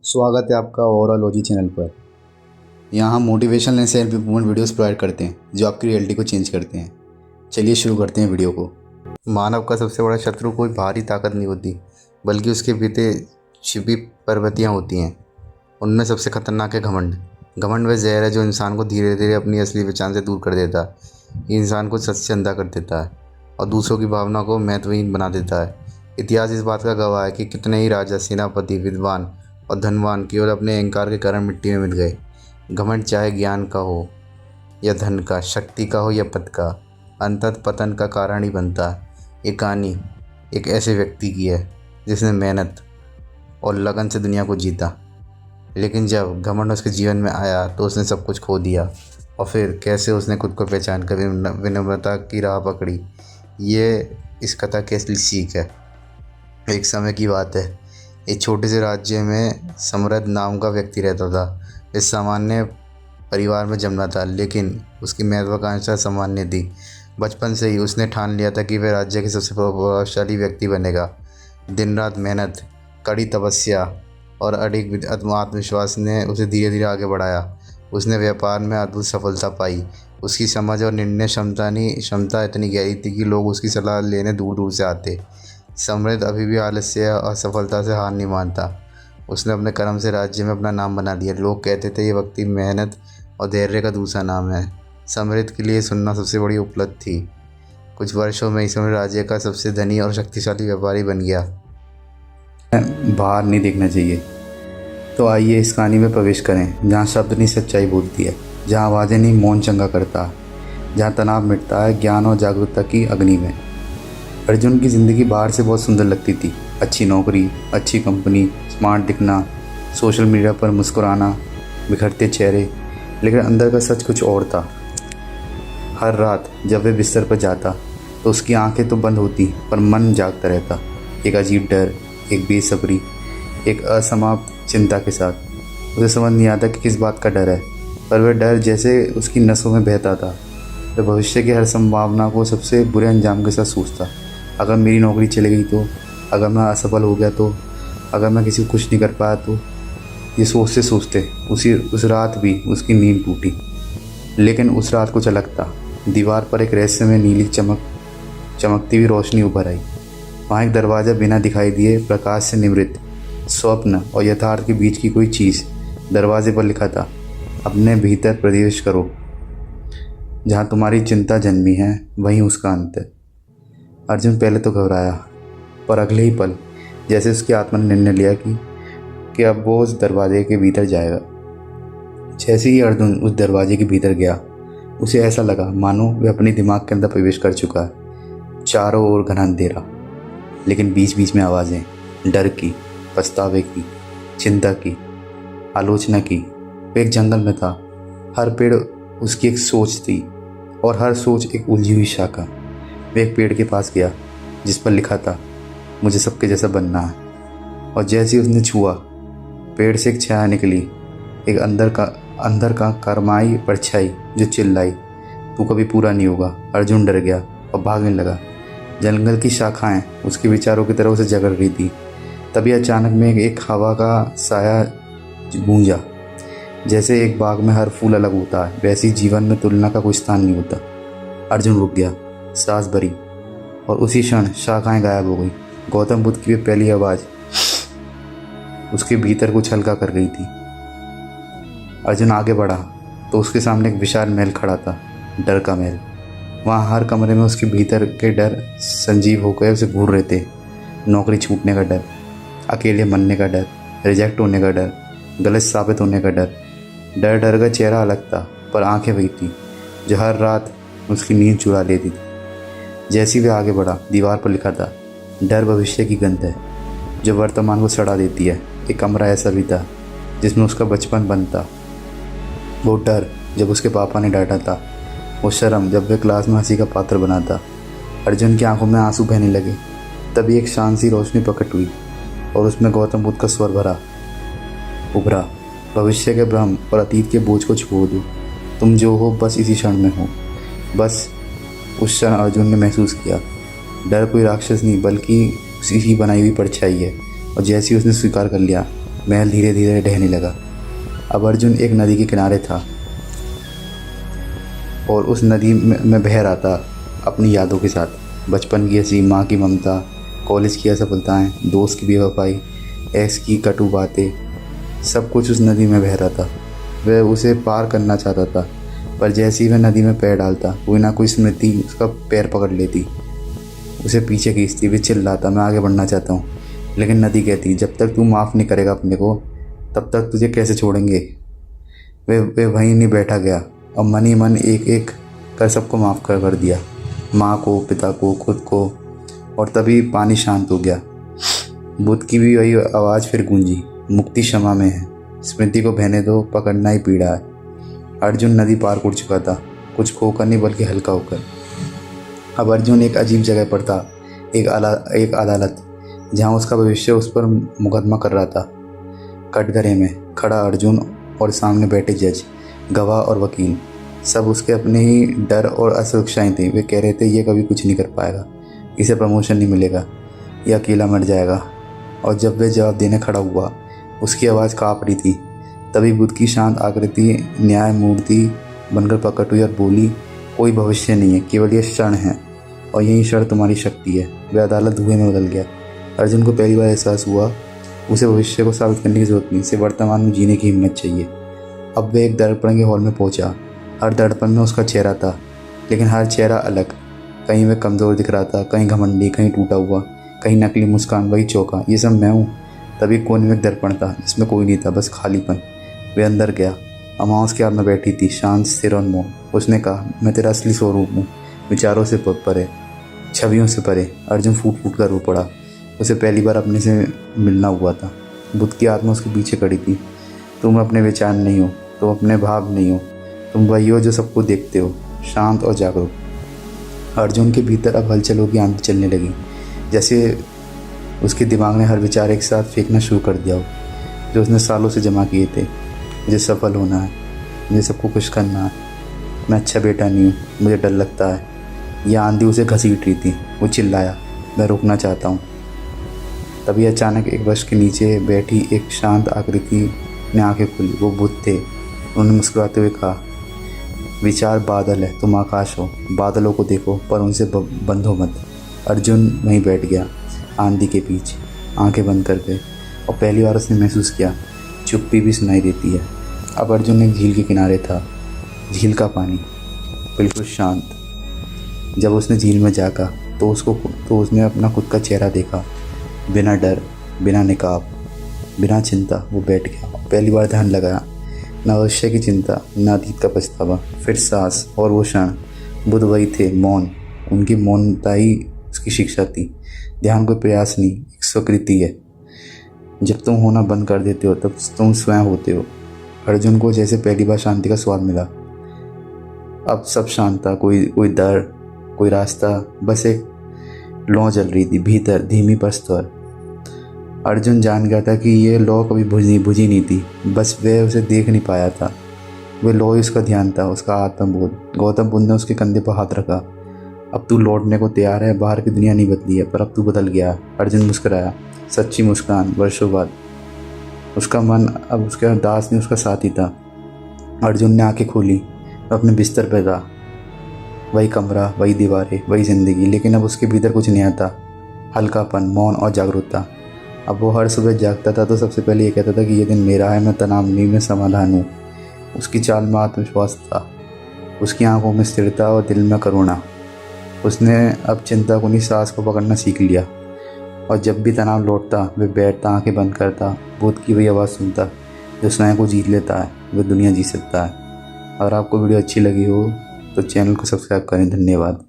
स्वागत है आपका ओवरऑलॉजी चैनल पर। यहाँ हम motivational and self improvement videos provide करते हैं जो आपकी रियलिटी को चेंज करते हैं। चलिए शुरू करते हैं वीडियो को। मानव का सबसे बड़ा शत्रु कोई बाहरी ताकत नहीं होती, बल्कि उसके भीतर छिपी प्रवृत्तियाँ होती हैं। उनमें सबसे खतरनाक है घमंड। घमंड वह जहर है जो इंसान को धीरे धीरे अपनी असली पहचान से दूर कर देता है। ये इंसान को सच से अंधा कर देता है और दूसरों की भावना को महत्वहीन बना देता है। इतिहास इस बात का गवाह है कि कितने ही राजा, सेनापति, विद्वान और धनवान केवल अपने अहंकार के कारण मिट्टी में मिल गए। घमंड चाहे ज्ञान का हो या धन का, शक्ति का हो या पद का, अंततः पतन का कारण ही बनता है। ये कहानी एक ऐसे व्यक्ति की है जिसने मेहनत और लगन से दुनिया को जीता, लेकिन जब घमंड उसके जीवन में आया तो उसने सब कुछ खो दिया। और फिर कैसे उसने खुद को पहचान कर विनम्रता की राह पकड़ी, ये इस कथा की असली सीख है। एक समय की बात है, एक छोटे से राज्य में सम्राट नाम का व्यक्ति रहता था। इस सामान्य परिवार में जन्मा था, लेकिन उसकी महत्वाकांक्षा सामान्य थी। बचपन से ही उसने ठान लिया था कि वह राज्य के सबसे प्रभावशाली व्यक्ति बनेगा। दिन रात मेहनत, कड़ी तपस्या और अडिग आत्मविश्वास ने उसे धीरे धीरे आगे बढ़ाया। उसने व्यापार में अद्भुत सफलता पाई। उसकी समझ और निर्णय क्षमता इतनी गहरी थी कि लोग उसकी सलाह लेने दूर दूर से आते। सम्राट अभी भी आलस्य और असफलता से हार नहीं मानता। उसने अपने कर्म से राज्य में अपना नाम बना दिया। लोग कहते थे ये व्यक्ति मेहनत और धैर्य का दूसरा नाम है। सम्राट के लिए सुनना सबसे बड़ी उपलब्धि थी। कुछ वर्षों में ही सम्राट राज्य का सबसे धनी और शक्तिशाली व्यापारी बन गया। बाहर नहीं देखना चाहिए। तो आइए इस कहानी में प्रवेश करें, जहाँ शब्द नहीं सच्चाई बोलती है, जहाँ आवाज़ें नहीं मौन चंगा करता है, जहाँ तनाव मिटता है ज्ञान और जागरूकता की अग्नि में। अर्जुन की ज़िंदगी बाहर से बहुत सुंदर लगती थी। अच्छी नौकरी, अच्छी कंपनी, स्मार्ट दिखना, सोशल मीडिया पर मुस्कुराना, बिखरते चेहरे, लेकिन अंदर का सच कुछ और था। हर रात जब वह बिस्तर पर जाता तो उसकी आंखें तो बंद होती पर मन जागता रहता, एक अजीब डर, एक बेसब्री, एक असमाप्त चिंता के साथ। उसे समझ नहीं आता कि किस बात का डर है, पर वह डर जैसे उसकी नसों में बहता था। वह भविष्य की हर संभावना को सबसे बुरे अंजाम के साथ सोचता। अगर मेरी नौकरी चली गई तो, अगर मैं असफल हो गया तो, अगर मैं किसी को कुछ नहीं कर पाया तो, ये सोचते सोचते उस रात भी उसकी नींद टूटी। लेकिन उस रात कुछ अलग था। दीवार पर एक रहस्यमय नीली चमकती हुई रोशनी उभर आई। वहाँ एक दरवाज़ा बिना दिखाई दिए प्रकाश से निवृत्त, स्वप्न और यथार्थ के बीच की कोई चीज़। दरवाजे पर लिखा था, अपने भीतर प्रवेश करो, जहाँ तुम्हारी चिंता जन्मी है वहीं उसका अंत है। अर्जुन पहले तो घबराया, पर अगले ही पल जैसे उसकी आत्मा ने निर्णय लिया कि अब वो उस दरवाजे के भीतर जाएगा। जैसे ही अर्जुन उस दरवाजे के भीतर गया, उसे ऐसा लगा मानो वह अपने दिमाग के अंदर प्रवेश कर चुका है। चारों ओर घना अंधेरा, लेकिन बीच बीच में आवाज़ें, डर की, पछतावे की, चिंता की, आलोचना की। वह एक जंगल में था। हर पेड़ उसकी एक सोच थी और हर सोच एक उलझी हुई शाखा। वह एक पेड़ के पास गया जिस पर लिखा था, मुझे सबके जैसा बनना है। और जैसे ही उसने छुआ, पेड़ से एक छाया निकली, एक अंदर का करमाई परछाई जो चिल्लाई, तू कभी पूरा नहीं होगा। अर्जुन डर गया और भागने लगा। जंगल की शाखाएं उसके विचारों की तरह उसे जकड़ रही थी। तभी अचानक में एक हवा का साया गूंजा। जैसे एक बाग में हर फूल अलग होता है, वैसे ही जीवन में तुलना का कोई स्थान नहीं होता। अर्जुन रुक गया, सांस भरी, और उसी क्षण शाखाएं गायब हो गई। गौतम बुद्ध की पहली आवाज़ उसके भीतर कुछ हल्का कर गई थी। अर्जुन आगे बढ़ा तो उसके सामने एक विशाल महल खड़ा था, डर का महल। वहाँ हर कमरे में उसके भीतर के डर संजीव होकर उसे घूर रहे थे। नौकरी छूटने का डर, अकेले मरने का डर, रिजेक्ट होने का डर, गलत साबित होने का डर। डर का चेहरा अलग था, पर आंखें वही थी जो हर रात उसकी नींद चुरा लेती थी। जैसे ही वह आगे बढ़ा, दीवार पर लिखा था, डर भविष्य की गंध है जो वर्तमान को सड़ा देती है। एक कमरा ऐसा भी था जिसमें उसका बचपन बंद था। वो डर जब उसके पापा ने डांटा था, वो शर्म जब वह क्लास में हंसी का पात्र बना था। अर्जुन की आंखों में आंसू बहने लगे। तभी एक शांत सी रोशनी प्रकट हुई और उसमें गौतम बुद्ध का स्वर उभरा, भविष्य के भ्रम और अतीत के बोझ को छोड़ दो, तुम जो हो बस इसी क्षण में हो। बस उस क्षण अर्जुन ने महसूस किया, डर कोई राक्षस नहीं बल्कि उसी की बनाई हुई परछाई है। और जैसे ही उसने स्वीकार कर लिया, महल धीरे धीरे ढहने लगा। अब अर्जुन एक नदी के किनारे था और उस नदी में बह रहा था अपनी यादों के साथ। बचपन की हंसी, माँ की ममता, कॉलेज की असफलताएं, दोस्त की बेवफाई, एक्स की कटु बातें, सब कुछ उस नदी में बह रहा था। वह उसे पार करना चाहता था, पर जैसे ही वह नदी में पैर डालता कोई ना कोई स्मृति उसका पैर पकड़ लेती, उसे पीछे खींचती। वे चिल्लाता, मैं आगे बढ़ना चाहता हूँ, लेकिन नदी कहती, जब तक तू माफ़ नहीं करेगा अपने को तब तक तुझे कैसे छोड़ेंगे। वे वहीं नहीं बैठा गया और मन ही मन एक एक कर सबको माफ़ कर दिया, माँ को, पिता को, खुद को। और तभी पानी शांत हो गया। बुद्ध की भी वही आवाज़ फिर गूंजी, मुक्ति क्षमा में है, स्मृति को बहने दो, पकड़ना ही पीड़ा है। अर्जुन नदी पार कर चुका था, कुछ खोकर नहीं बल्कि हल्का होकर। अब अर्जुन एक अजीब जगह पर था, एक अदालत, जहाँ उसका भविष्य उस पर मुकदमा कर रहा था। कटघरे में खड़ा अर्जुन और सामने बैठे जज, गवाह और वकील, सब उसके अपने ही डर और असुरक्षाएं थी। वे कह रहे थे ये कभी कुछ नहीं कर पाएगा, इसे प्रमोशन नहीं मिलेगा, ये अकेला मर जाएगा। और जब वह जवाब देने खड़ा हुआ उसकी आवाज़ काँप रही थी। तभी बुद्ध की शांत आकृति न्याय मूर्ति बनकर प्रकट हुई और बोली, कोई भविष्य नहीं है, केवल ये क्षण है और यही क्षण तुम्हारी शक्ति है। वह अदालत धुएं में बदल गया। अर्जुन को पहली बार एहसास हुआ उसे भविष्य को साबित करने की जरूरत नहीं, इसे वर्तमान में जीने की हिम्मत चाहिए। अब वह एक दर्पण के हॉल में पहुंचा। हर दर्पण में उसका चेहरा था, लेकिन हर चेहरा अलग। कहीं वह कमज़ोर दिख रहा था, कहीं घमंडी, कहीं टूटा हुआ, कहीं नकली मुस्कान, वही चौका, ये सब मैं हूँ। तभी कोने में एक दर्पण था जिसमें कोई नहीं था, बस खालीपन। वे अंदर गया। अम्मा उसके हाथ में बैठी थी, शांत, स्थिर और मौन। उसने कहा, मैं तेरा असली स्वरूप हूँ, विचारों से परे, छवियों से परे। अर्जुन फूट फूट कर रो पड़ा। उसे पहली बार अपने से मिलना हुआ था। बुद्ध की आत्मा उसके पीछे खड़ी थी। तुम अपने विचार नहीं हो, तुम अपने भाव नहीं हो, तुम वही हो जो सबको देखते हो, शांत और जागरूक। अर्जुन के भीतर अब हलचलों की आंधी चलने लगी, जैसे उसके दिमाग ने हर विचार एक साथ फेंकना शुरू कर दिया हो, जो उसने सालों से जमा किए थे। मुझे सफल होना है, मुझे सबको खुश करना है, मैं अच्छा बेटा नहीं हूँ, मुझे डर लगता है। यह आंधी उसे घसीट रही थी। वो चिल्लाया, मैं रुकना चाहता हूँ। तभी अचानक एक वृक्ष के नीचे बैठी एक शांत आकृति ने आंखें खोली। वो बुद्ध थे। उन्होंने मुस्कुराते हुए कहा, विचार बादल है, तुम आकाश हो, बादलों को देखो पर उनसे बंधो मत। अर्जुन वहीं बैठ गया, आंधी के बीच, आंखें बंद करके, और पहली बार उसने महसूस किया चुप्पी भी सुनाई देती है। अब अर्जुन एक झील के किनारे था। झील का पानी बिल्कुल शांत। जब उसने झील में झाँका तो उसने अपना खुद का चेहरा देखा, बिना डर, बिना निकाब, बिना चिंता। वो बैठ गया। पहली बार ध्यान लगाया, न भविष्य की चिंता, न अतीत का पछतावा। फिर सांस और वो क्षण। बुद्ध वही थे, मौन। उनकी मौनता ही उसकी शिक्षा थी। ध्यान कोई प्रयास नहीं, एक स्वीकृति है। जब तुम होना बंद कर देते हो तब तुम स्वयं होते हो। अर्जुन को जैसे पहली बार शांति का स्वाद मिला। अब सब शांत था, कोई डर, कोई रास्ता, बस एक लौ जल रही थी भीतर, धीमी पर स्वर। अर्जुन जान गया था कि ये लौ कभी बुझी नहीं थी, बस वह उसे देख नहीं पाया था। वह लौ ही उसका ध्यान था, उसका आत्मबोध। गौतम बुद्ध ने उसके कंधे पर हाथ रखा। अब तू लौटने को तैयार है, बाहर की दुनिया नहीं बदली है पर अब तू बदल गया। अर्जुन मुस्कुराया, सच्ची मुस्कान, वर्षों बाद। उसका मन अब उसके दास नहीं, उसका साथी था। अर्जुन ने आंखें खोली, अपने बिस्तर पर था। वही कमरा, वही दीवारें, वही जिंदगी, लेकिन अब उसके भीतर कुछ नया था, हल्कापन, मौन और जागरूकता। अब वो हर सुबह जागता था तो सबसे पहले ये कहता था कि ये दिन मेरा है, मैं तनाव नहीं, मैं समाधान हूँ। उसकी चाल में आत्मविश्वास था, उसकी आंखों में स्थिरता और दिल में करुणा। उसने अब चिंता को नहीं, सांस को पकड़ना सीख लिया। और जब भी तनाव लौटता वह बैठता, आंखें बंद करता, बुद्ध की वही आवाज़ सुनता, जो स्वयं को जीत लेता है वह दुनिया जीत सकता है। अगर आपको वीडियो अच्छी लगी हो तो चैनल को सब्सक्राइब करें। धन्यवाद।